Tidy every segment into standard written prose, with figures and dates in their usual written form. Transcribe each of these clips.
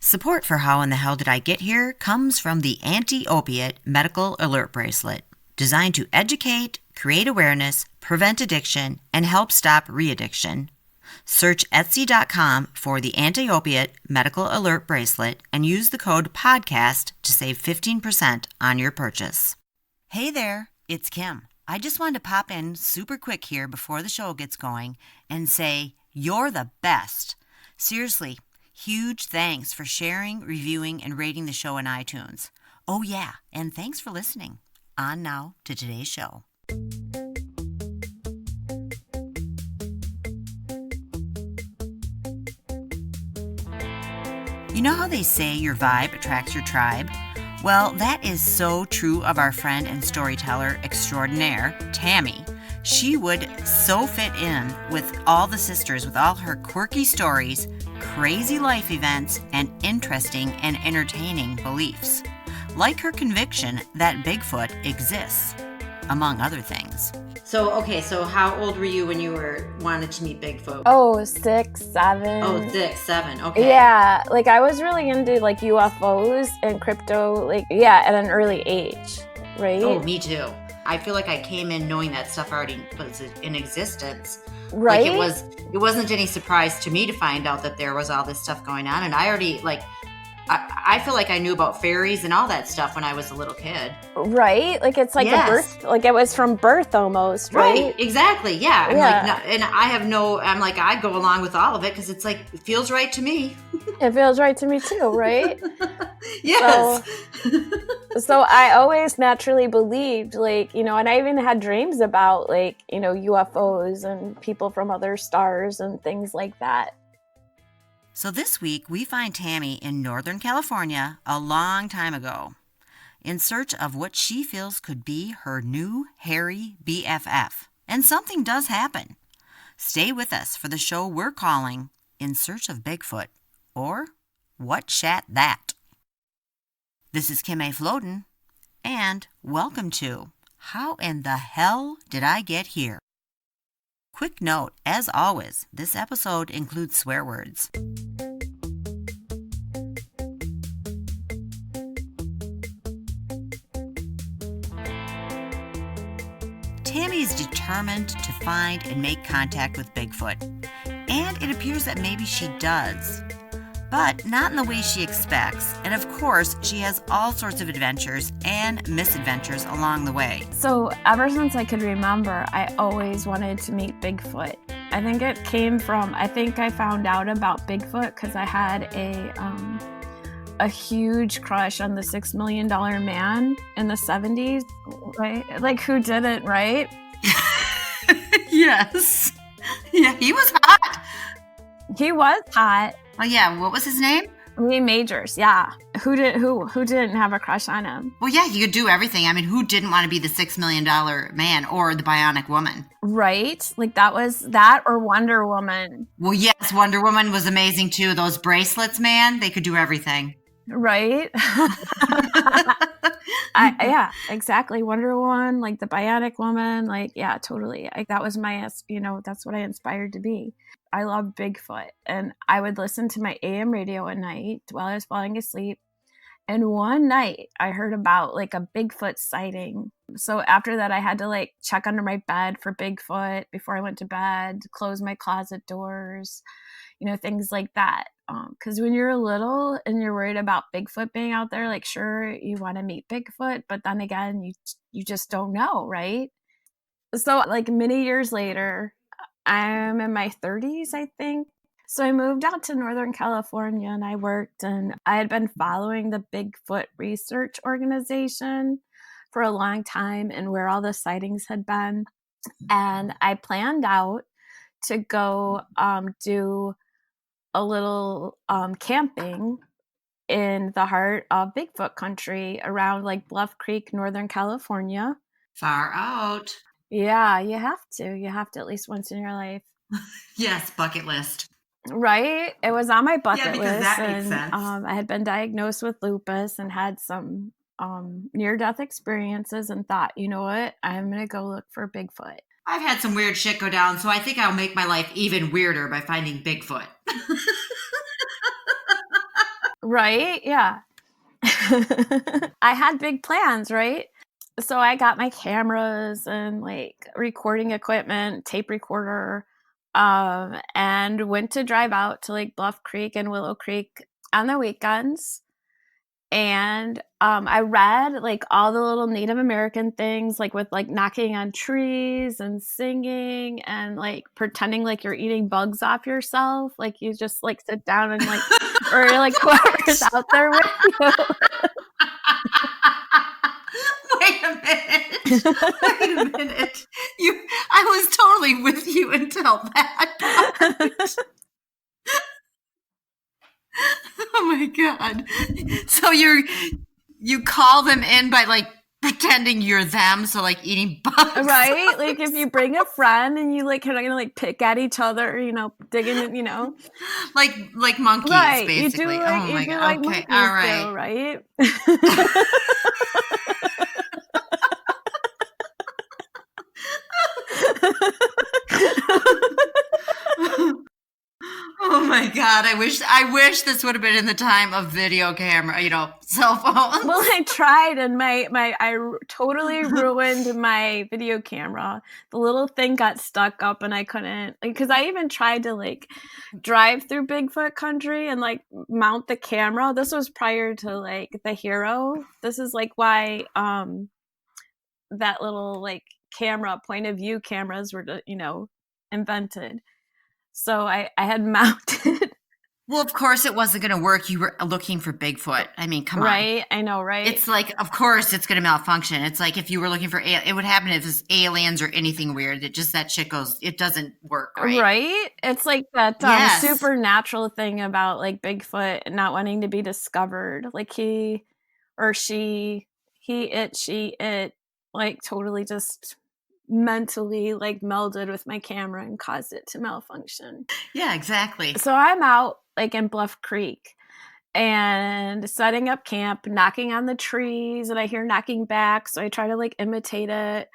Support for How in the Hell Did I Get Here comes from the Anti-Opiate Medical Alert Bracelet, designed to educate, create awareness, prevent addiction, and help stop re-addiction. Search Etsy.com for the Anti-Opiate Medical Alert Bracelet and use the code PODCAST to save 15% on your purchase. Hey there, it's Kim. I just wanted to pop in super quick here before the show gets going and say you're the best. Seriously, huge thanks for sharing, reviewing, and rating the show in iTunes. Oh yeah, and thanks for listening. On now to today's show. You know how they say your vibe attracts your tribe? Well, that is so true of our friend and storyteller extraordinaire, Tammy. She would so fit in with all the sisters with all her quirky stories, crazy life events, and interesting and entertaining beliefs. Like her conviction that Bigfoot exists, among other things. So how old were you when you wanted to meet Bigfoot? Oh, 6, 7. Oh, 6, 7, okay. Yeah, I was really into UFOs and crypto, at an early age, right? Oh, me too. I feel like I came in knowing that stuff already was in existence. Right? It wasn't any surprise to me to find out that there was all this stuff going on, and I already I feel like I knew about fairies and all that stuff when I was a little kid. Right? It's like yes. a birth, it was from birth almost, right? Right, exactly, yeah. Yeah. I go along with all of it because it feels right to me. It feels right to me too, right? Yes. So I always naturally believed, and I even had dreams about, UFOs and people from other stars and things like that. So this week, we find Tammy in Northern California a long time ago, in search of what she feels could be her new hairy BFF. And something does happen. Stay with us for the show we're calling In Search of Bigfoot, or What Shat That? This is Kim A. Floden, and welcome to How in the Hell Did I Get Here? Quick note, as always, this episode includes swear words. Tammy is determined to find and make contact with Bigfoot, and it appears that maybe she does, but not in the way she expects, and of course, she has all sorts of adventures and misadventures along the way. So ever since I could remember, I always wanted to meet Bigfoot. I think it came from, I found out about Bigfoot because I had a huge crush on the $6 Million Man in the 70s, right? Who didn't, right? Yes. Yeah, he was hot. He was hot. Oh yeah, what was his name? Lee Majors, yeah. Who didn't have a crush on him? Well, yeah, he could do everything. I mean, who didn't want to be the $6 Million Man or the Bionic Woman? Right? That was that or Wonder Woman. Well, yes, Wonder Woman was amazing too. Those bracelets, man, they could do everything. Right? Yeah, exactly. Wonder Woman, the Bionic Woman, yeah, totally. That was my, that's what I inspired to be. I love Bigfoot, and I would listen to my AM radio at night while I was falling asleep. And one night I heard about a Bigfoot sighting. So after that, I had to check under my bed for Bigfoot before I went to bed, close my closet doors, things like that. Because when you're little and you're worried about Bigfoot being out there, sure, you want to meet Bigfoot, but then again, you just don't know, right? So many years later, I'm in my 30s, I think. So I moved out to Northern California and I worked, and I had been following the Bigfoot Research Organization for a long time and where all the sightings had been. And I planned out to go do a little camping in the heart of Bigfoot country around Bluff Creek, Northern California. Far out. Yeah, you have to. You have to at least once in your life. Yes, bucket list. Right? It was on my bucket list. Yeah, because that makes sense. I had been diagnosed with lupus and had some near-death experiences and thought, you know what? I'm going to go look for Bigfoot. I've had some weird shit go down, so I think I'll make my life even weirder by finding Bigfoot. Right? Yeah. I had big plans, right? So I got my cameras and like recording equipment, tape recorder, and went to drive out to like Bluff Creek and Willow Creek on the weekends. And I read like all the little Native American things, like with like knocking on trees and singing and like pretending like you're eating bugs off yourself. Like you just like sit down and like, or like whoever's out there with you. Wait a minute. Wait a minute. I was totally with you until that part. Oh my God. So you call them in by like pretending you're them, so like eating bugs. Right? Like if you bring a friend and you like kind of like pick at each other, digging, like monkeys, right. basically. You do like Oh you my do God. like Okay. monkeys All do, right. right? Oh my God. I wish this would have been in the time of video camera, cell phones. Well, I tried and totally ruined my video camera. The little thing got stuck up and I couldn't, because I even tried to like drive through Bigfoot country and like mount the camera. This was prior to like the Hero. This is like why that little like camera, point of view cameras were, invented. So I had mounted. Well, of course it wasn't going to work. You were looking for Bigfoot. I mean, come on. Right? I know, right? It's like, of course it's going to malfunction. It's like if you were looking for, it would happen if it's aliens or anything weird. That shit goes, it doesn't work, right? Right? It's like that Yes. supernatural thing about like Bigfoot not wanting to be discovered. Like he or she, she, it, like totally just mentally like melded with my camera and caused it to malfunction. Yeah, exactly. So I'm out like in Bluff Creek and setting up camp, knocking on the trees, and I hear knocking back, so I try to like imitate it.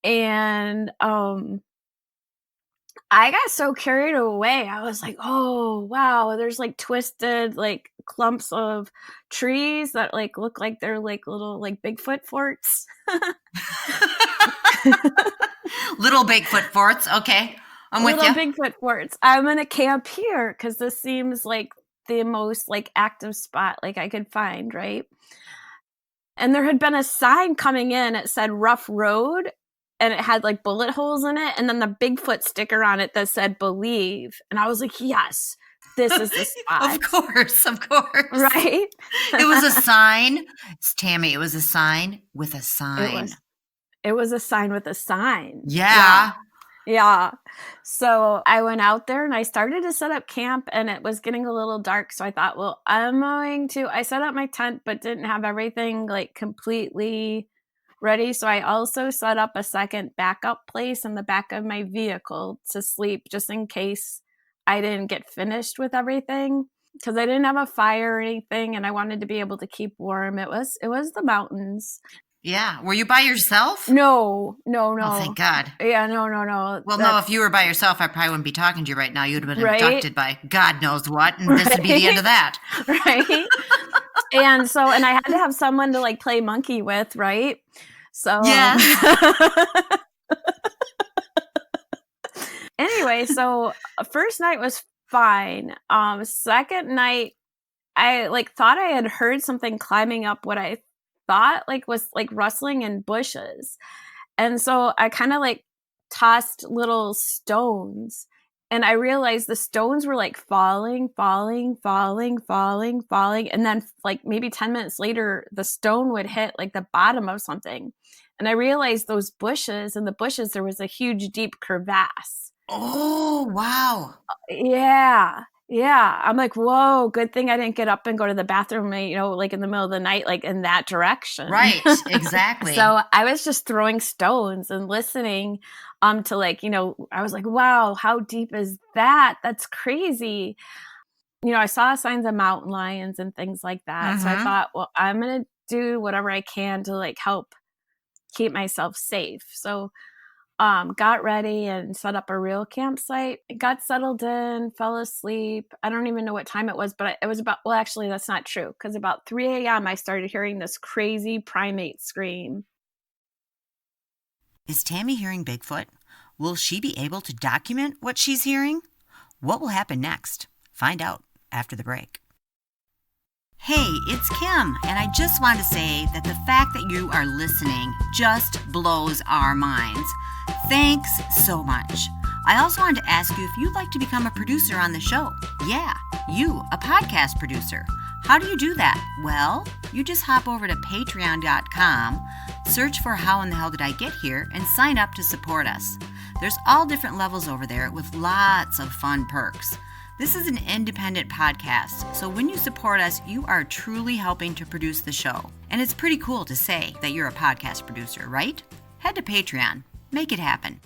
And I got so carried away. I was like, oh wow, there's like twisted like clumps of trees that like look like they're like little like Bigfoot forts. Little Bigfoot forts. Okay. I'm with you. Little Bigfoot forts. I'm gonna camp here because this seems like the most like active spot like I could find, right? And there had been a sign coming in. It said rough road and it had like bullet holes in it. And then the Bigfoot sticker on it that said believe. And I was like, yes, this is the spot. Of course. Right? It was a sign. Tammy, it was a sign with a sign. It was a sign with a sign. Yeah. Yeah. So I went out there and I started to set up camp and it was getting a little dark. So I thought, well, I set up my tent, but didn't have everything like completely ready. So I also set up a second backup place in the back of my vehicle to sleep just in case I didn't get finished with everything. Because I didn't have a fire or anything and I wanted to be able to keep warm. It was the mountains. Yeah. Were you by yourself? No. Oh, thank God. Yeah, no. Well, no, if you were by yourself, I probably wouldn't be talking to you right now. You'd have been abducted by God knows what, and this would be the end of that. Right? And I had to have someone to like play monkey with, right? So yes. Anyway, so first night was fine. Second night, I like thought I had heard something climbing up what I thought like was like rustling in bushes. And so I kind of like tossed little stones and I realized the stones were like falling. And then like maybe 10 minutes later, the stone would hit like the bottom of something. And I realized those bushes, in the bushes, there was a huge deep crevasse. Oh, wow. Yeah. Yeah. I'm like, whoa, good thing I didn't get up and go to the bathroom, like in the middle of the night, like in that direction. Right. Exactly. So I was just throwing stones and listening to like, I was like, wow, how deep is that? That's crazy. I saw signs of mountain lions and things like that. Mm-hmm. So I thought, well, I'm going to do whatever I can to like help keep myself safe. So got ready and set up a real campsite. Got settled in, fell asleep. I don't even know what time it was, but it was about, well, actually, that's not true, because about 3 a.m. I started hearing this crazy primate scream. Is Tammy hearing Bigfoot? Will she be able to document what she's hearing? What will happen next? Find out after the break. Hey, it's Kim, and I just want to say that the fact that you are listening just blows our minds. Thanks so much. I also wanted to ask you if you'd like to become a producer on the show. Yeah, you, a podcast producer. How do you do that? Well, you just hop over to patreon.com, search for How in the Hell Did I Get Here, and sign up to support us. There's all different levels over there with lots of fun perks. This is an independent podcast, so when you support us, you are truly helping to produce the show. And it's pretty cool to say that you're a podcast producer, right? Head to Patreon. Make it happen.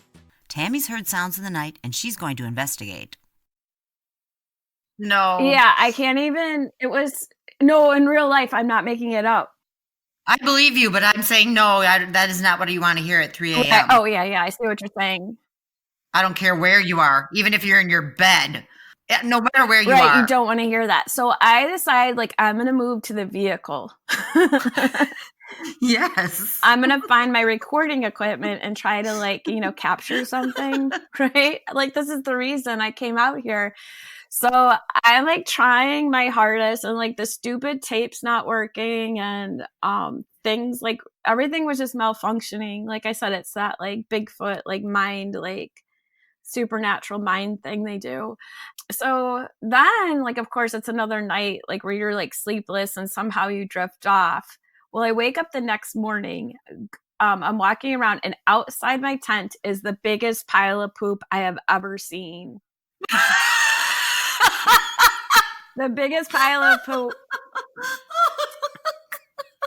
Tammy's heard sounds in the night, and she's going to investigate. No. Yeah, I can't even, no, in real life, I'm not making it up. I believe you, but I'm saying no, that is not what you want to hear at 3 a.m. Okay. Oh, yeah, I see what you're saying. I don't care where you are, even if you're in your bed. No matter where you are. Right, you don't want to hear that. So I decided, I'm going to move to the vehicle. Yes. I'm going to find my recording equipment and try to, capture something, right? This is the reason I came out here. So I'm, trying my hardest, and, the stupid tape's not working, and things, everything was just malfunctioning. Like I said, it's that, Bigfoot, mind, supernatural mind thing they do. So then, of course, it's another night, where you're, sleepless, and somehow you drift off. Well, I wake up the next morning. I'm walking around, and outside my tent is the biggest pile of poop I have ever seen. The biggest pile of poop.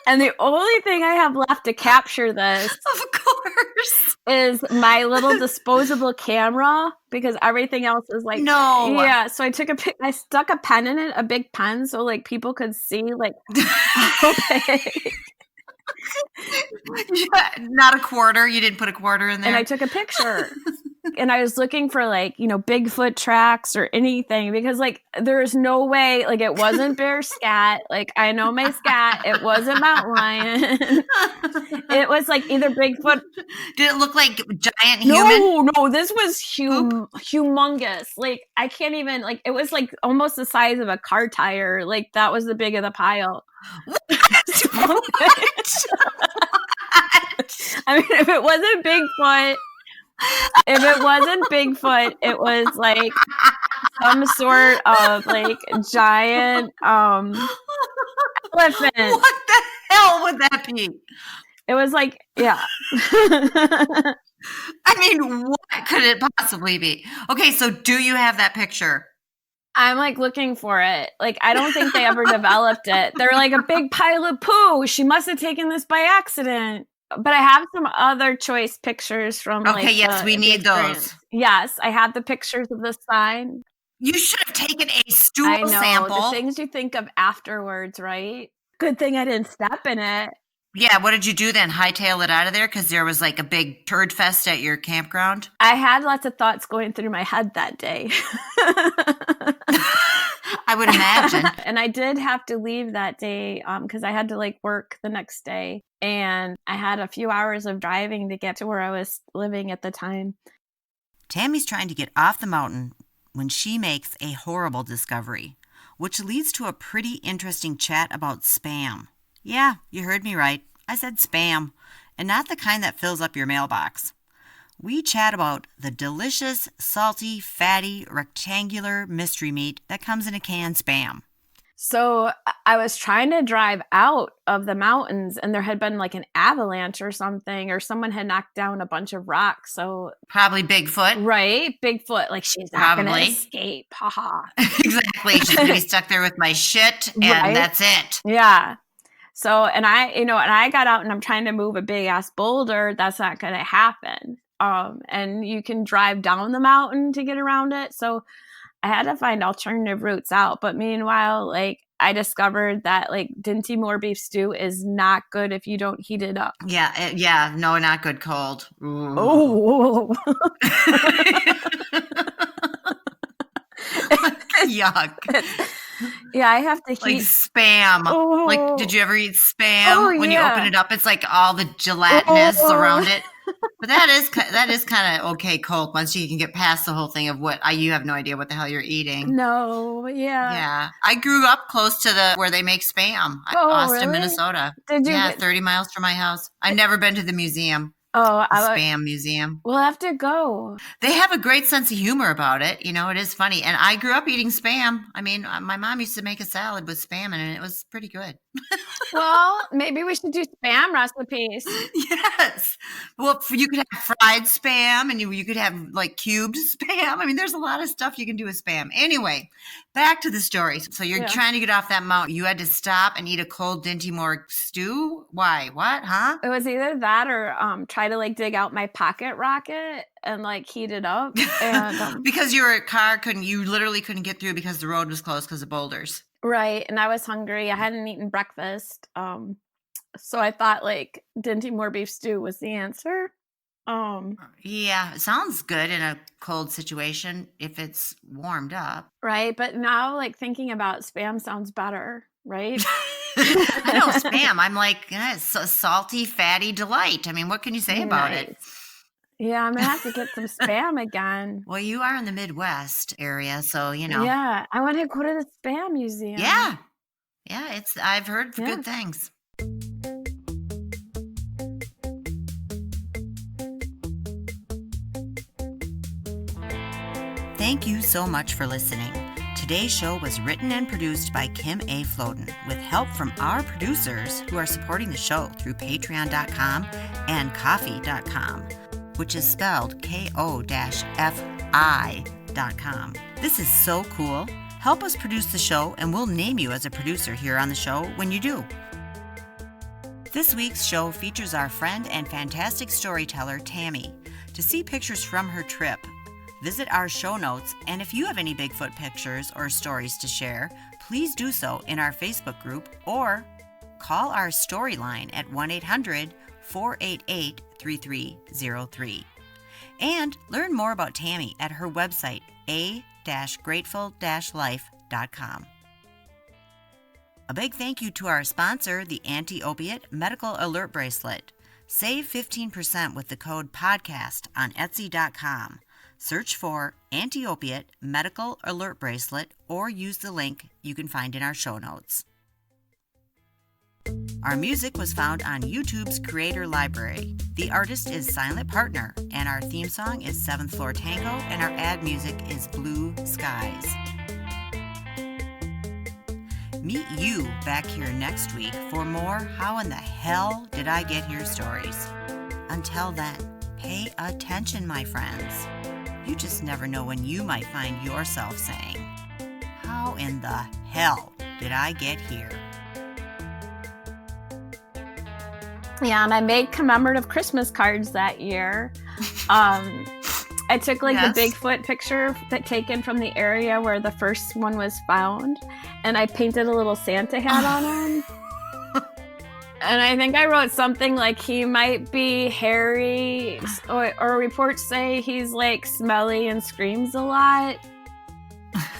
And the only thing I have left to capture this, of course, is my little disposable camera, because everything else is no. Yeah, so I stuck a pen in it, a big pen, so people could see how big. Yeah, not a quarter. You didn't put a quarter in there. And I took a picture. And I was looking for Bigfoot tracks or anything, because there's no way, it wasn't bear scat. I know my scat. It wasn't mountain lion. It was either Bigfoot. Did it look like giant human? No, this was humongous. I can't even, it was almost the size of a car tire. That was the big of the pile. I mean, if it wasn't Bigfoot, it was some sort of giant elephant. What the hell would that be? It was yeah. I mean, what could it possibly be? Okay, so do you have that picture? I'm looking for it. I don't think they ever developed it. They're a big pile of poo. She must have taken this by accident. But I have some other choice pictures from okay, yes, we need those. Yes, I have the pictures of the sign. You should have taken a stool sample. The things you think of afterwards, right? Good thing I didn't step in it. Yeah, what did you do then? Hightail it out of there because there was a big turd fest at your campground? I had lots of thoughts going through my head that day. I would imagine. And I did have to leave that day because I had to work the next day. And I had a few hours of driving to get to where I was living at the time. Tammy's trying to get off the mountain when she makes a horrible discovery, which leads to a pretty interesting chat about spam. Yeah, you heard me right. I said spam, and not the kind that fills up your mailbox. We chat about the delicious, salty, fatty, rectangular mystery meat that comes in a canned spam. So I was trying to drive out of the mountains, and there had been an avalanche or something, or someone had knocked down a bunch of rocks. So probably Bigfoot. Right? Bigfoot. She's not going to escape. Haha. Exactly. She's going to be stuck there with my shit, and that's it. Yeah. So, and I got out, and I'm trying to move a big ass boulder. That's not going to happen. And you can drive down the mountain to get around it. So I had to find alternative routes out. But meanwhile, I I discovered that like Dinty Moore beef stew is not good if you don't heat it up. Yeah. No, not good cold. Ooh. Oh. Yuck. Yeah, I have to heat. Like Spam. Oh. Like, did you ever eat Spam? When you open it up, it's like all the gelatinous around it. But that is kind of okay cold once you can get past the whole thing of you have no idea what the hell you're eating. No, yeah. Yeah. I grew up close to where they make Spam. Austin, really? Minnesota. Did you? 30 miles from my house. I've never been to the museum. Oh, the Spam museum. We'll have to go. They have a great sense of humor about it. You know, it is funny. And I grew up eating Spam. I mean, my mom used to make a salad with Spam in it, and it was pretty good. Well, maybe we should do Spam recipes. Yes. Well, you could have fried Spam, and you could have like cubed Spam. I mean, there's a lot of stuff you can do with Spam. Anyway, back to the story. So you're trying to get off that mountain. You had to stop and eat a cold Dinty Moore stew? Why? What? Huh? It was either that or try to like dig out my pocket rocket and like heat it up. And because your car you literally couldn't get through because the road was closed because of boulders. Right. And I was hungry. I hadn't eaten breakfast. So I thought like Dinty Moore beef stew was the answer. Yeah, it sounds good in a cold situation if it's warmed up. Right. But now like thinking about Spam sounds better, right? I know Spam. I'm like, it's a salty, fatty delight. I mean, what can you say about it? Yeah, I'm going to have to get some Spam again. Well, you are in the Midwest area, so, you know. Yeah, I want to go to the Spam museum. Yeah. Yeah, I've heard good things. Thank you so much for listening. Today's show was written and produced by Kim A. Floden with help from our producers who are supporting the show through patreon.com and ko-fi.com, which is spelled ko-fi.com. This is so cool. Help us produce the show and we'll name you as a producer here on the show when you do. This week's show features our friend and fantastic storyteller, Tammy. To see pictures from her trip, visit our show notes, and if you have any Bigfoot pictures or stories to share, please do so in our Facebook group or call our storyline at 1-800-488-3303. And learn more about Tammy at her website, a-grateful-life.com. A big thank you to our sponsor, the Anti-Opiate Medical Alert Bracelet. Save 15% with the code PODCAST on Etsy.com. Search for Anti-Opiate Medical Alert Bracelet or use the link you can find in our show notes. Our music was found on YouTube's Creator Library. The artist is Silent Partner, and our theme song is 7th Floor Tango, and our ad music is Blue Skies. Meet you back here next week for more How in the Hell Did I Get Here stories. Until then, pay attention, my friends. You just never know when you might find yourself saying, how in the hell did I get here? Yeah, and I made commemorative Christmas cards that year. I took the Bigfoot picture taken from the area where the first one was found, and I painted a little Santa hat on him. And I think I wrote something like he might be hairy, or reports say he's like smelly and screams a lot.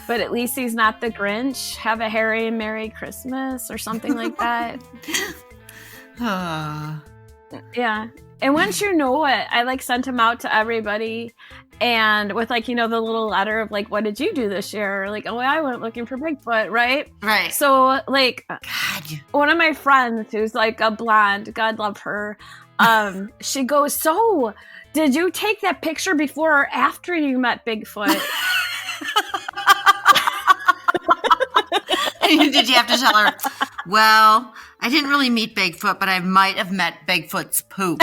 But at least he's not the Grinch. Have a hairy and Merry Christmas or something like that. Yeah. And once you know it, I sent them out to everybody. And with the little letter of what did you do this year? I went looking for Bigfoot, right? Right. So God. One of my friends who's a blonde, God love her, she goes, so did you take that picture before or after you met Bigfoot? Did you have to tell her, well, I didn't really meet Bigfoot, but I might have met Bigfoot's poop?